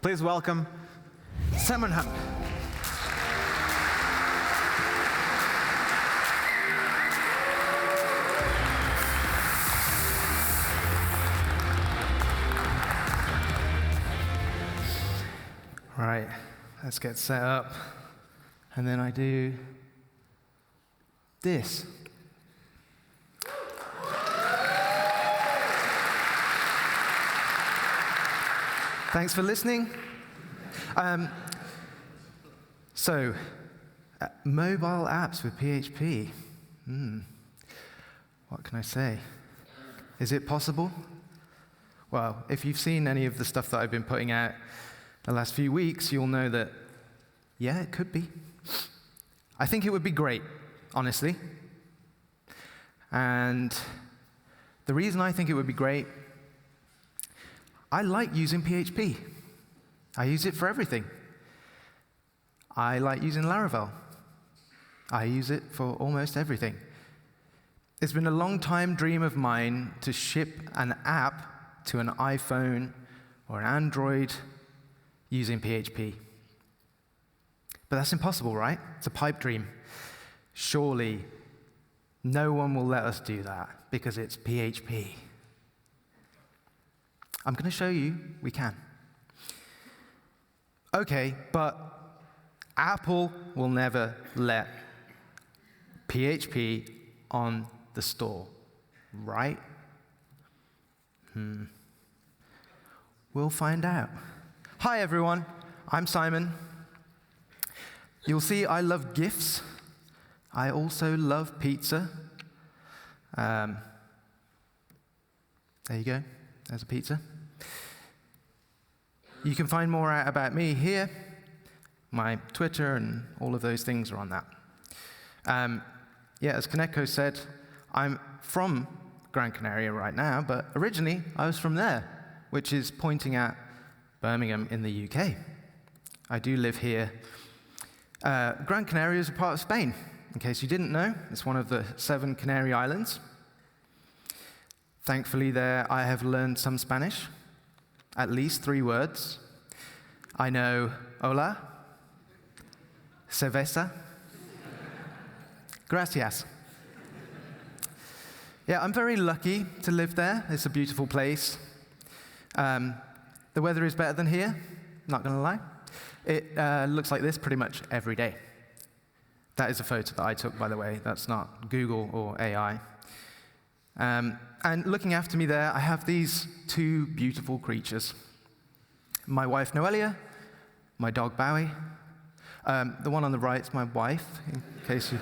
Please welcome Simon Hamp. All right, let's get set up. And then I do this. Thanks for listening. Mobile apps with PHP. What can I say? Is it possible? Well, if you've seen any of the stuff that I've been putting out the last few weeks, you'll know that, yeah, it could be. I think it would be great, honestly. And the reason I think it would be great, I like using PHP. I use it for everything. I like using Laravel. I use it for almost everything. It's been a long-time dream of mine to ship an app to an iPhone or an Android using PHP. But that's impossible, right? It's a pipe dream. Surely, no one will let us do that because it's PHP. I'm going to show you we can. Okay, but Apple will never let PHP on the store, right? We'll find out. Hi, everyone. I'm Simon. You'll see I love GIFs. I also love pizza. There you go. There's a pizza. You can find more out about me here. My Twitter and all of those things are on that. As Koneko said, I'm from Gran Canaria right now, but originally I was from there, which is pointing at Birmingham in the UK. I do live here. Gran Canaria is a part of Spain. In case you didn't know, it's one of the 7 Canary Islands. Thankfully there, I have learned some Spanish, at least 3 words. I know hola, cerveza, gracias. Yeah, I'm very lucky to live there. It's a beautiful place. The weather is better than here, not going to lie. It looks like this pretty much every day. That is a photo that I took, by the way. That's not Google or AI. And looking after me there, I have these 2 beautiful creatures. My wife, Noelia, my dog, Bowie. The one on the right is my wife, in case you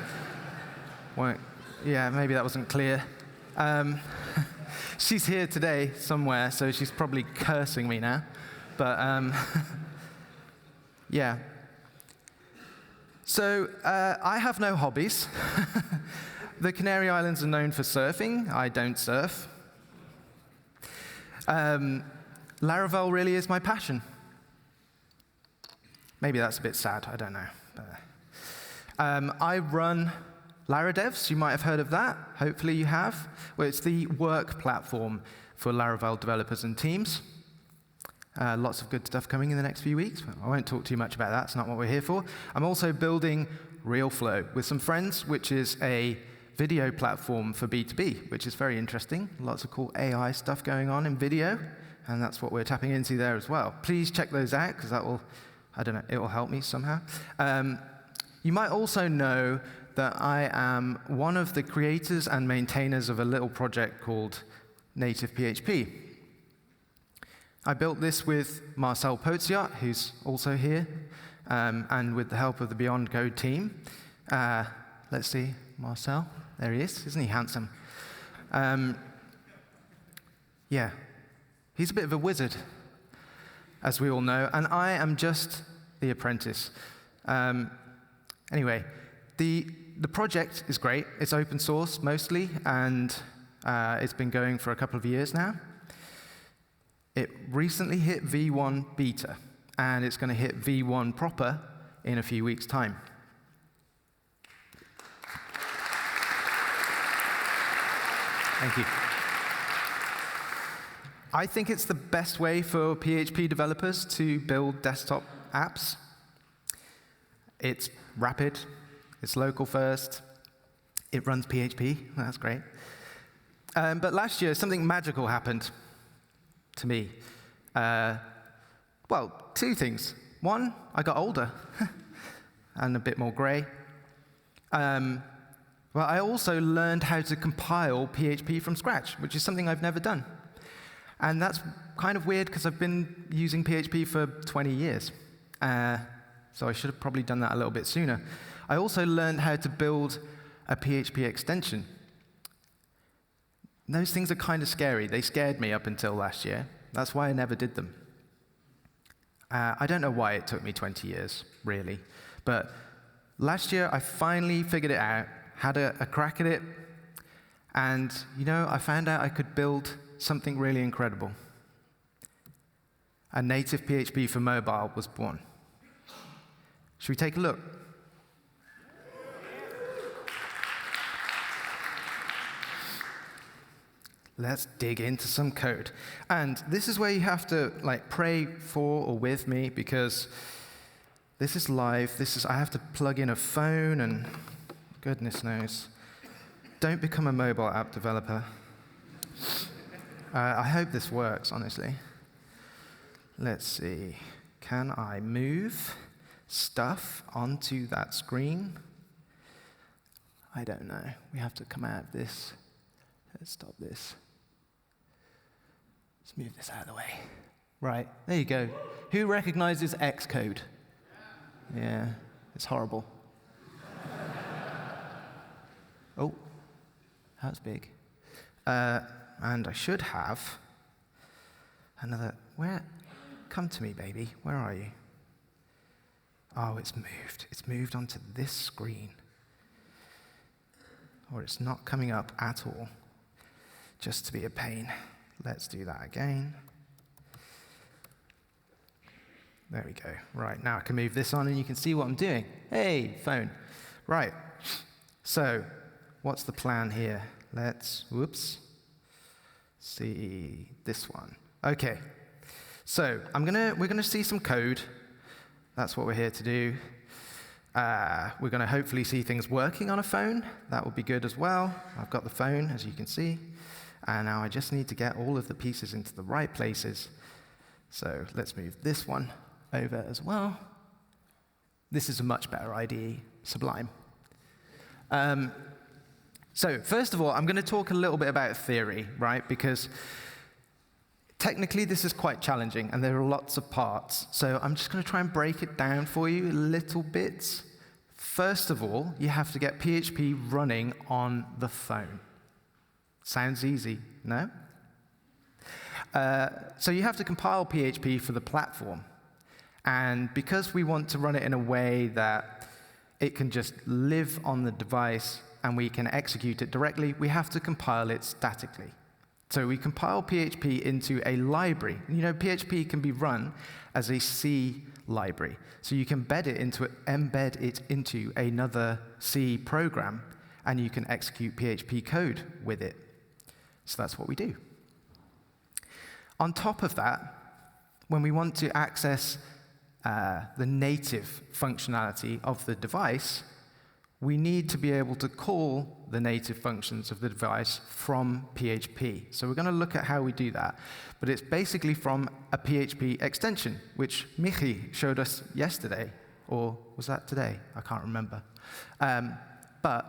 weren't, maybe that wasn't clear. She's here today somewhere, so she's probably cursing me now. But, yeah. So, I have no hobbies. The Canary Islands are known for surfing. I don't surf. Laravel really is my passion. Maybe that's a bit sad, I don't know. I run LaraDevs, you might have heard of that. Hopefully you have. Well, it's the work platform for Laravel developers and teams. Lots of good stuff coming in the next few weeks. I won't talk too much about that, it's not what we're here for. I'm also building RealFlow with some friends, which is a video platform for B2B, which is very interesting. Lots of cool AI stuff going on in video, and that's what we're tapping into there as well. Please check those out, because that will, it will help me somehow. You might also know that I am one of the creators and maintainers of a little project called Native PHP. I built this with Marcel Poziot, who's also here, and with the help of the Beyond Code team. Let's see, Marcel, there he is. Isn't he handsome? He's a bit of a wizard, as we all know, and I am just the apprentice. Anyway, the project is great. It's open source mostly, and it's been going for a couple of years now. It recently hit V1 beta, and it's going to hit V1 proper in a few weeks' time. Thank you. I think it's the best way for PHP developers to build desktop apps. It's rapid, it's local first, it runs PHP, that's great. But last year, something magical happened to me. Well, two things. One, I got older and a bit more gray. Well, I also learned how to compile PHP from scratch, which is something I've never done. And that's kind of weird because I've been using PHP for 20 years. So I should have probably done that a little bit sooner. I also learned how to build a PHP extension. Those things are kind of scary. They scared me up until last year. That's why I never did them. I don't know why it took me 20 years, really. But last year, I finally figured it out, had a crack at it, and I found out I could build something really incredible. A native PHP for mobile was born. Should we take a look? Let's dig into some code. And this is where you have to pray for or with me, because this is live. I have to plug in a phone, and goodness knows. Don't become a mobile app developer. I hope this works, honestly. Let's see. Can I move stuff onto that screen? I don't know. We have to come out of this. Let's stop this. Let's move this out of the way. Right, there you go. Who recognizes Xcode? Yeah, it's horrible. Oh, that's big. And I should have another. Come to me, baby. Where are you? Oh, it's moved. It's moved onto this screen. Or it's not coming up at all. Just to be a pain. Let's do that again. There we go. Right, now I can move this on and you can see what I'm doing. Hey, phone. Right, so what's the plan here? Let's, see this one. Okay, so we're gonna see some code. That's what we're here to do. We're gonna hopefully see things working on a phone. That would be good as well. I've got the phone, as you can see. And now I just need to get all of the pieces into the right places. So let's move this one over as well. This is a much better IDE, Sublime. So first of all, I'm going to talk a little bit about theory, right? Because technically this is quite challenging, and there are lots of parts. So I'm just going to try and break it down for you in little bits. First of all, you have to get PHP running on the phone. Sounds easy, no? So you have to compile PHP for the platform. And because we want to run it in a way that it can just live on the device and we can execute it directly, we have to compile it statically. So we compile PHP into a library. PHP can be run as a C library. So you can embed it into another C program, and you can execute PHP code with it. So that's what we do. On top of that, when we want to access the native functionality of the device, we need to be able to call the native functions of the device from PHP. So we're going to look at how we do that. But it's basically from a PHP extension, which Michi showed us yesterday. Or was that today? I can't remember. But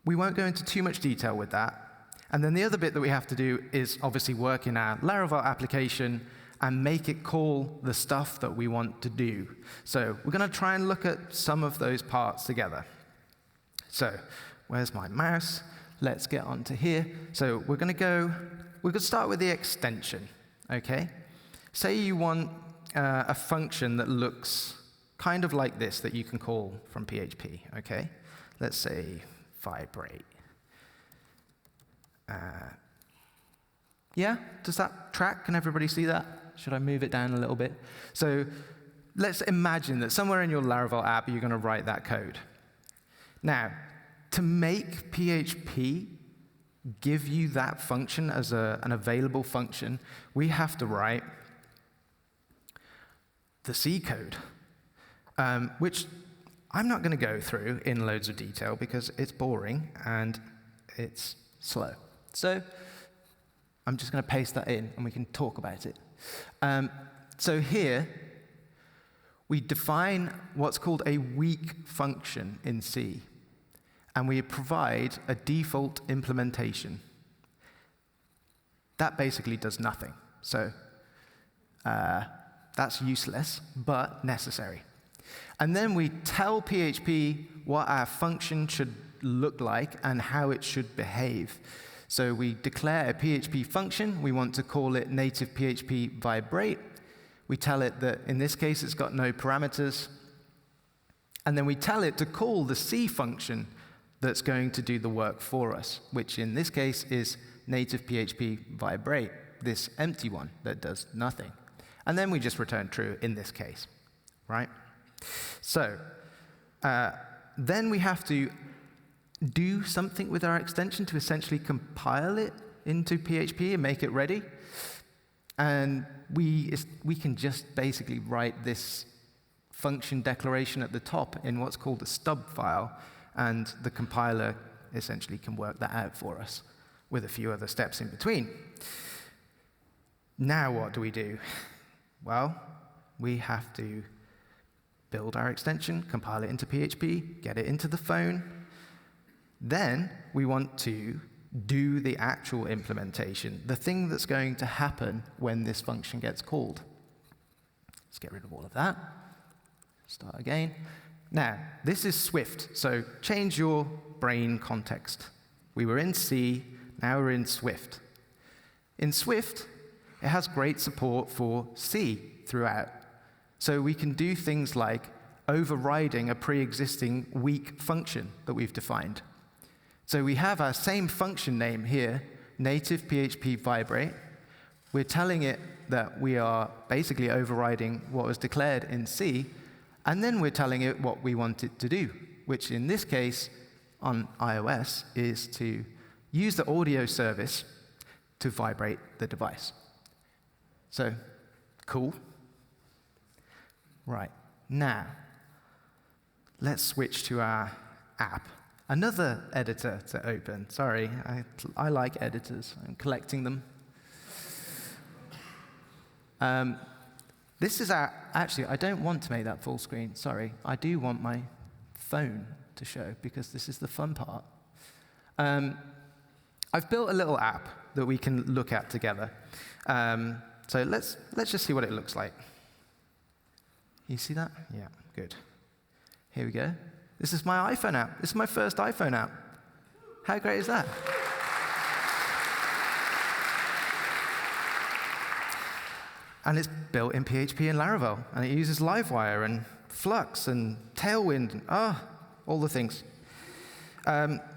we won't go into too much detail with that. And then the other bit that we have to do is obviously work in our Laravel application and make it call the stuff that we want to do. So we're going to try and look at some of those parts together. So where's my mouse? Let's get onto here. So we're going to start with the extension, okay? Say you want a function that looks kind of like this that you can call from PHP, okay? Let's say vibrate. Yeah, does that track? Can everybody see that? Should I move it down a little bit? So let's imagine that somewhere in your Laravel app, you're going to write that code. Now, to make PHP give you that function as an available function, we have to write the C code, which I'm not going to go through in loads of detail because it's boring and it's slow. So I'm just going to paste that in and we can talk about it. So here, we define what's called a weak function in C, and we provide a default implementation. That basically does nothing. So that's useless, but necessary. And then we tell PHP what our function should look like and how it should behave. So we declare a PHP function. We want to call it native PHP vibrate. We tell it that, in this case, it's got no parameters. And then we tell it to call the C function that's going to do the work for us, which in this case is native PHP vibrate, this empty one that does nothing. And then we just return true in this case, right? So then we have to do something with our extension to essentially compile it into PHP and make it ready. And we can just basically write this function declaration at the top in what's called a stub file, and the compiler essentially can work that out for us with a few other steps in between. Now what do we do? Well, we have to build our extension, compile it into PHP, get it into the phone. Then we want to do the actual implementation, the thing that's going to happen when this function gets called. Let's get rid of all of that. Start again. Now, this is Swift, so change your brain context. We were in C, now we're in Swift. In Swift, it has great support for C throughout. So we can do things like overriding a pre-existing weak function that we've defined. So we have our same function name here, native PHP vibrate. We're telling it that we are basically overriding what was declared in C, and then we're telling it what we want it to do, which in this case on iOS is to use the audio service to vibrate the device. So, cool. Right, now, let's switch to our app. Another editor to open. Sorry, I like editors. I'm collecting them. This is our, actually, I don't want to make that full screen, sorry. I do want my phone to show, because this is the fun part. I've built a little app that we can look at together. So let's just see what it looks like. You see that? Yeah, good. Here we go. This is my iPhone app. This is my first iPhone app. How great is that? And it's built in PHP and Laravel, and it uses Livewire and Flux and Tailwind, and all the things.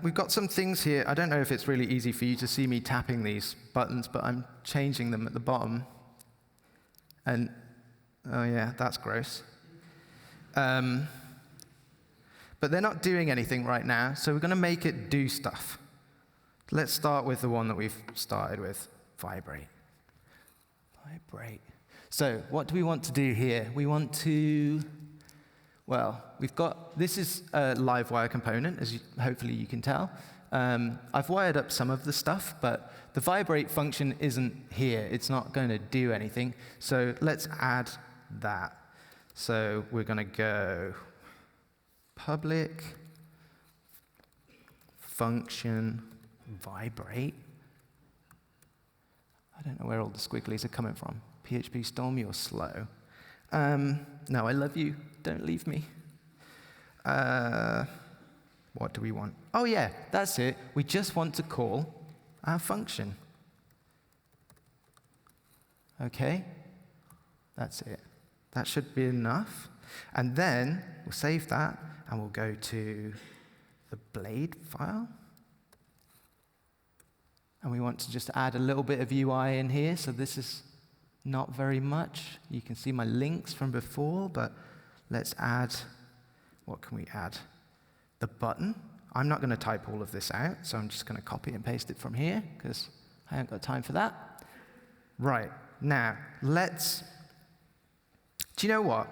We've got some things here. I don't know if it's really easy for you to see me tapping these buttons, but I'm changing them at the bottom. And, oh yeah, that's gross. But they're not doing anything right now, so we're going to make it do stuff. Let's start with the one that we've started with, vibrate. Vibrate. So what do we want to do here? We want to, well, we've got, this is a Livewire component, as hopefully you can tell. I've wired up some of the stuff, but the vibrate function isn't here. It's not going to do anything. So let's add that. So we're going to go public function vibrate. I don't know where all the squigglies are coming from. PHP Storm, you're slow. No, I love you. Don't leave me. What do we want? Oh, yeah, that's it. We just want to call our function. OK, that's it. That should be enough. And then we'll save that, and we'll go to the blade file. And we want to just add a little bit of UI in here. So this is not very much. You can see my links from before, but let's add, what can we add? The button. I'm not going to type all of this out, so I'm just going to copy and paste it from here, because I haven't got time for that. Right, now, do you know what?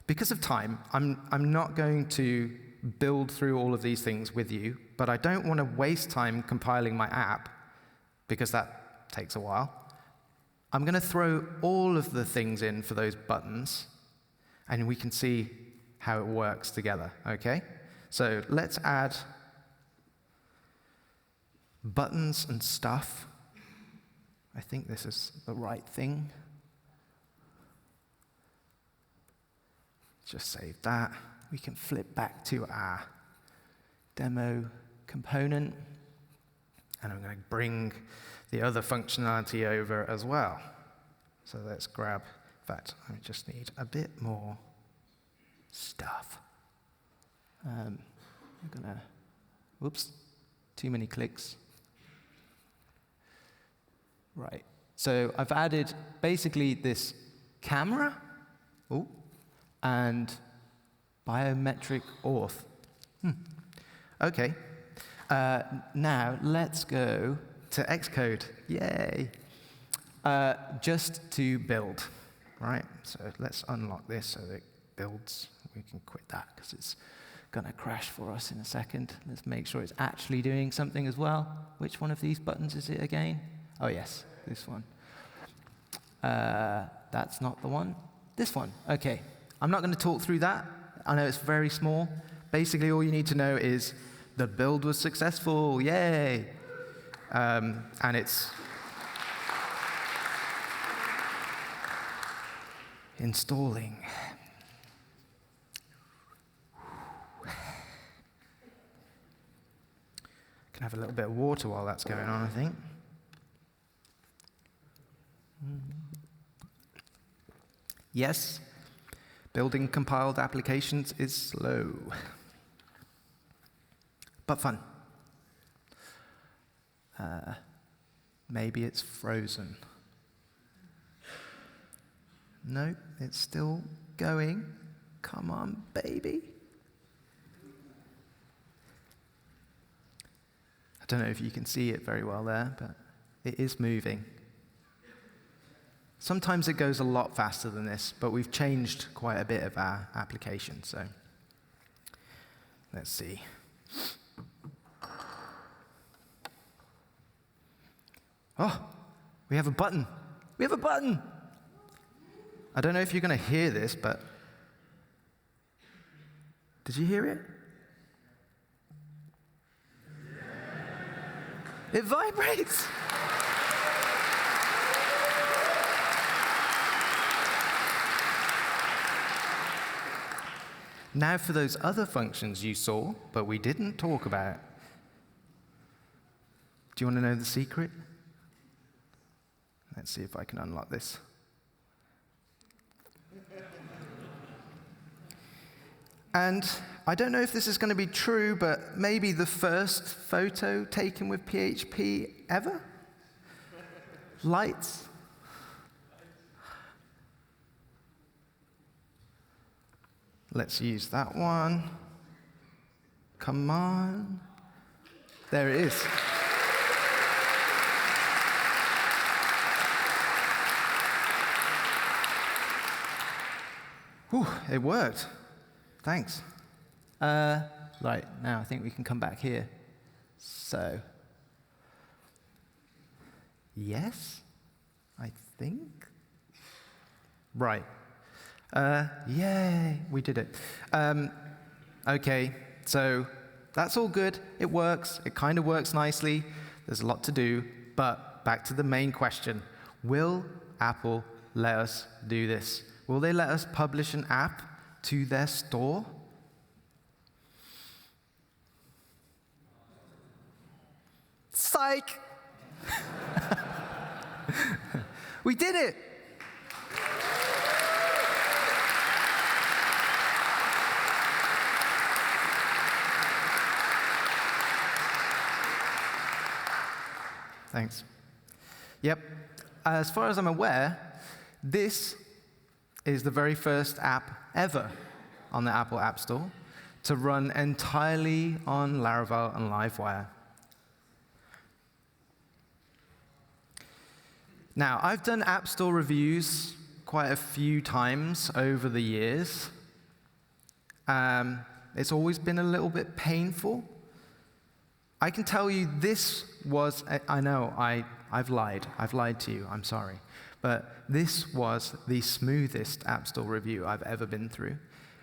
Because of time, I'm not going to build through all of these things with you, but I don't want to waste time compiling my app, because that takes a while. I'm going to throw all of the things in for those buttons, and we can see how it works together, okay? So let's add buttons and stuff. I think this is the right thing. Just save that. We can flip back to our demo component, and I'm going to bring the other functionality over as well. So let's grab that. I just need a bit more stuff. I'm gonna, whoops, too many clicks. Right, so I've added basically this camera, and biometric auth. Okay, now let's go to Xcode, yay. Just to build, right? So let's unlock this so that it builds. We can quit that because it's gonna crash for us in a second. Let's make sure it's actually doing something as well. Which one of these buttons is it again? Oh yes, this one. That's not the one. This one, okay. I'm not gonna talk through that. I know it's very small. Basically, all you need to know is the build was successful, yay. And it's installing. Can have a little bit of water while that's going on, I think. Yes, building compiled applications is slow, but fun. Maybe it's frozen. No, it's still going. Come on, baby. I don't know if you can see it very well there, but it is moving. Sometimes it goes a lot faster than this, but we've changed quite a bit of our application, so let's see. Oh, we have a button. We have a button. I don't know if you're going to hear this, but did you hear it? It vibrates. Now for those other functions you saw, but we didn't talk about. Do you want to know the secret? Let's see if I can unlock this. And I don't know if this is going to be true, but maybe the first photo taken with PHP ever? Lights. Let's use that one. Come on. There it is. Whew, it worked. Thanks. Right, now I think we can come back here. So, yes, I think. Right. Yay, we did it. Okay, so that's all good. It works. It kind of works nicely. There's a lot to do, but back to the main question. Will Apple let us do this? Will they let us publish an app to their store? Psych! We did it! Thanks. Yep. As far as I'm aware, this is the very first app ever on the Apple App Store to run entirely on Laravel and Livewire. Now, I've done App Store reviews quite a few times over the years. It's always been a little bit painful. I can tell you this was, I know, I've lied. I've lied to you, I'm sorry. But this was the smoothest App Store review I've ever been through.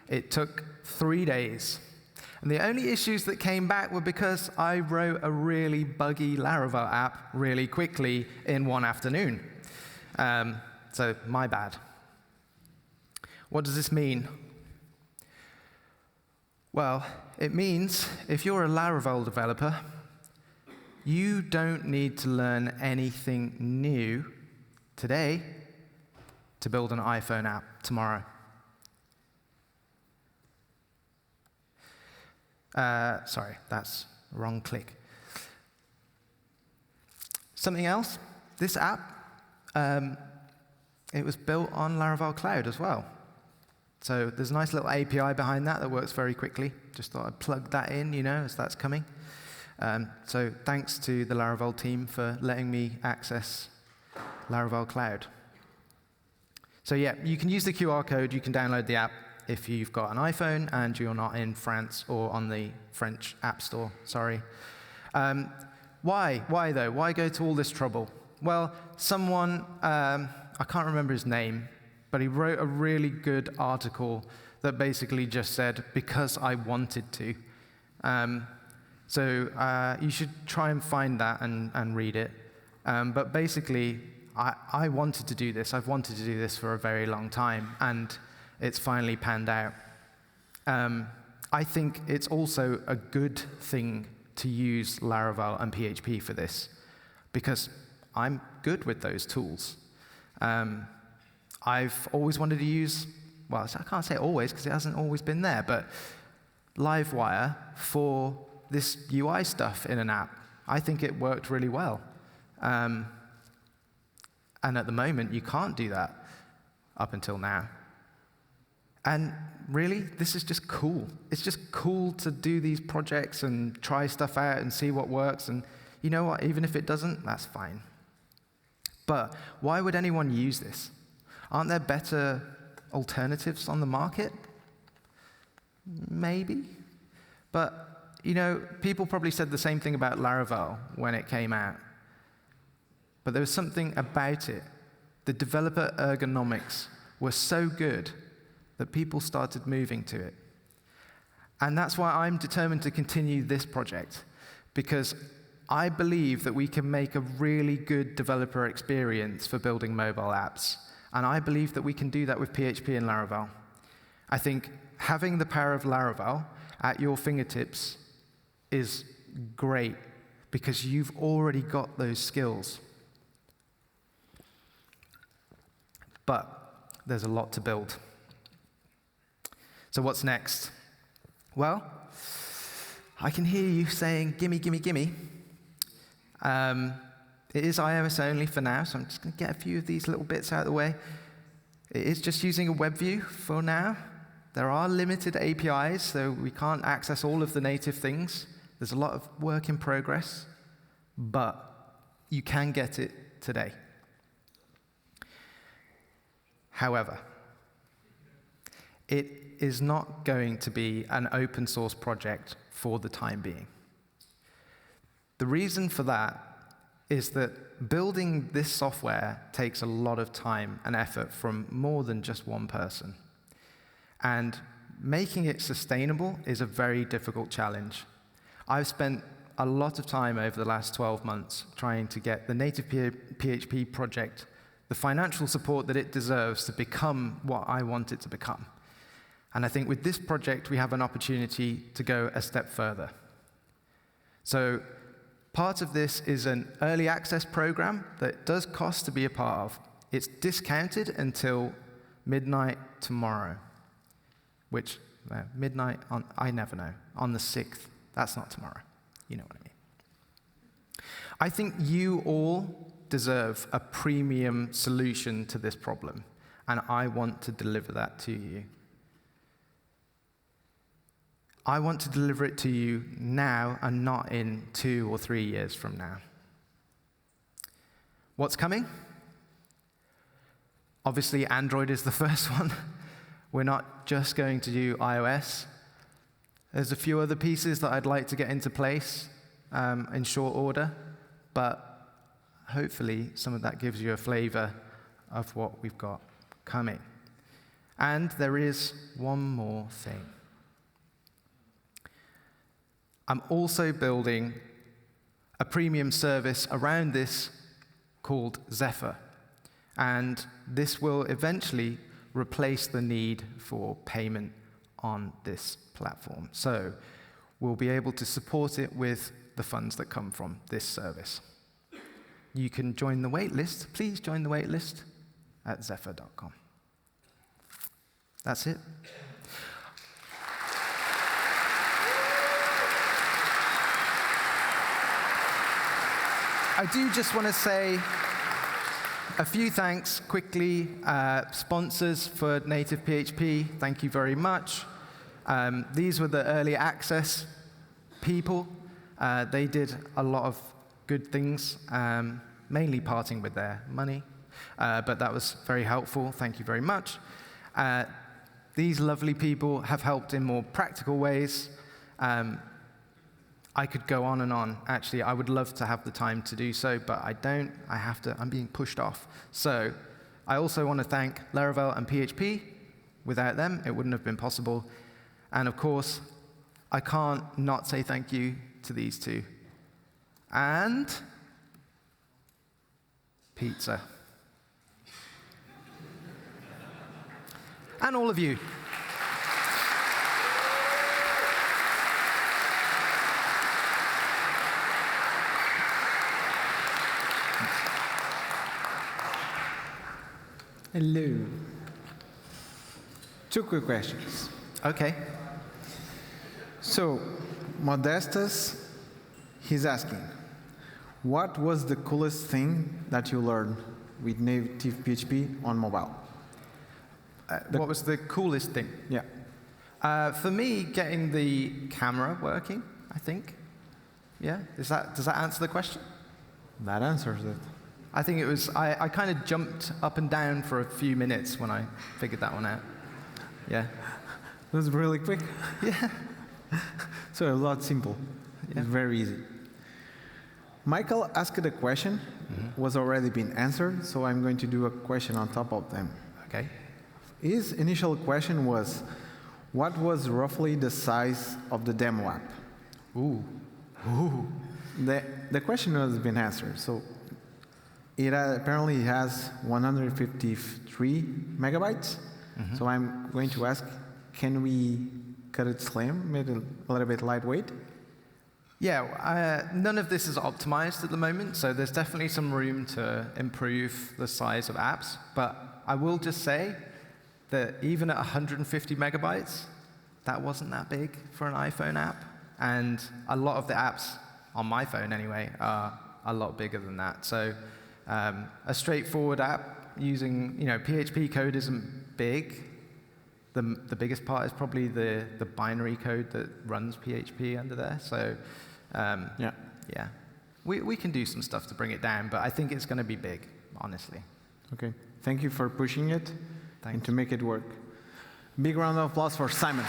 It took 3 days. And the only issues that came back were because I wrote a really buggy Laravel app really quickly in one afternoon. So my bad. What does this mean? Well, it means if you're a Laravel developer, you don't need to learn anything new today to build an iPhone app tomorrow. Sorry, that's the wrong click. Something else, this app, it was built on Laravel Cloud as well. So there's a nice little API behind that works very quickly. Just thought I'd plug that in, as that's coming. So thanks to the Laravel team for letting me access Laravel Cloud. So yeah, you can use the QR code. You can download the app if you've got an iPhone and you're not in France or on the French App Store. Sorry. Why? Why though? Why go to all this trouble? Well, someone, I can't remember his name, but he wrote a really good article that basically just said, because I wanted to. So you should try and find that and read it. But basically, I wanted to do this. I've wanted to do this for a very long time, and it's finally panned out. I think it's also a good thing to use Laravel and PHP for this, because I'm good with those tools. I've always wanted to use, well, I can't say always because it hasn't always been there, but Livewire for this UI stuff in an app. I think it worked really well. And at the moment, you can't do that up until now. And really, this is just cool. It's just cool to do these projects and try stuff out and see what works. And you know what? Even if it doesn't, that's fine. But why would anyone use this? Aren't there better alternatives on the market? Maybe. But, people probably said the same thing about Laravel when it came out. But there was something about it. The developer ergonomics were so good that people started moving to it. And that's why I'm determined to continue this project, because I believe that we can make a really good developer experience for building mobile apps. And I believe that we can do that with PHP and Laravel. I think having the power of Laravel at your fingertips is great, because you've already got those skills. But there's a lot to build. So what's next? Well, I can hear you saying, gimme, gimme, gimme. It is iOS only for now, so I'm just going to get a few of these little bits out of the way. It is just using a web view for now. There are limited APIs, so we can't access all of the native things. There's a lot of work in progress, but you can get it today. However, it is not going to be an open source project for the time being. The reason for that is that building this software takes a lot of time and effort from more than just one person. And making it sustainable is a very difficult challenge. I've spent a lot of time over the last 12 months trying to get the native PHP project the financial support that it deserves to become what I want it to become. And I think with this project, we have an opportunity to go a step further. So part of this is an early access program that does cost to be a part of. It's discounted until midnight tomorrow, which, midnight, I never know, on the 6th. That's not tomorrow. You know what I mean. I think you all deserve a premium solution to this problem, and I want to deliver that to you. I want to deliver it to you now and not in 2 or 3 years from now. What's coming? Obviously, Android is the first one. We're not just going to do iOS. There's a few other pieces that I'd like to get into place in short order, but hopefully some of that gives you a flavor of what we've got coming. And there is one more thing. I'm also building a premium service around this called Zephyr. And this will eventually replace the need for payment on this platform. So we'll be able to support it with the funds that come from this service. You can join the waitlist. Please join the waitlist at zephyr.com. That's it. I do just want to say a few thanks quickly. Sponsors for native PHP, thank you very much. These were the early access people. They did a lot of good things, mainly parting with their money, but that was very helpful. Thank you very much. These lovely people have helped in more practical ways. I could go on and on. Actually, I would love to have the time to do so, but I don't. I have to. I'm being pushed off. So I also want to thank Laravel and PHP. Without them, it wouldn't have been possible. And of course, I can't not say thank you to these two. And pizza. And all of you. Hello. 2 quick questions. Okay. So, Modestus, he's asking, what was the coolest thing that you learned with native PHP on mobile? What was the coolest thing? Yeah. For me, getting the camera working, I think. Yeah? Does that answer the question? That answers it. I think it was, I kind of jumped up and down for a few minutes when I figured that one out. Yeah. It was really quick. Yeah. So a lot simple. Yeah. It's very easy. Michael asked a question, was already been answered, so I'm going to do a question on top of them. Okay. His initial question was, what was roughly the size of the demo app? Ooh. Ooh. The question has been answered. So it apparently has 153 megabytes. So I'm going to ask, can we cut it slim, make it a little bit lightweight? Yeah, none of this is optimized at the moment, so there's definitely some room to improve the size of apps. But I will just say that even at 150 megabytes, that wasn't that big for an iPhone app. And a lot of the apps, on my phone anyway, are a lot bigger than that. So a straightforward app using, PHP code isn't big. The biggest part is probably the binary code that runs PHP under there. So yeah, we can do some stuff to bring it down, but I think it's going to be big, honestly. Okay, thank you for pushing it and to make it work. Big round of applause for Simon.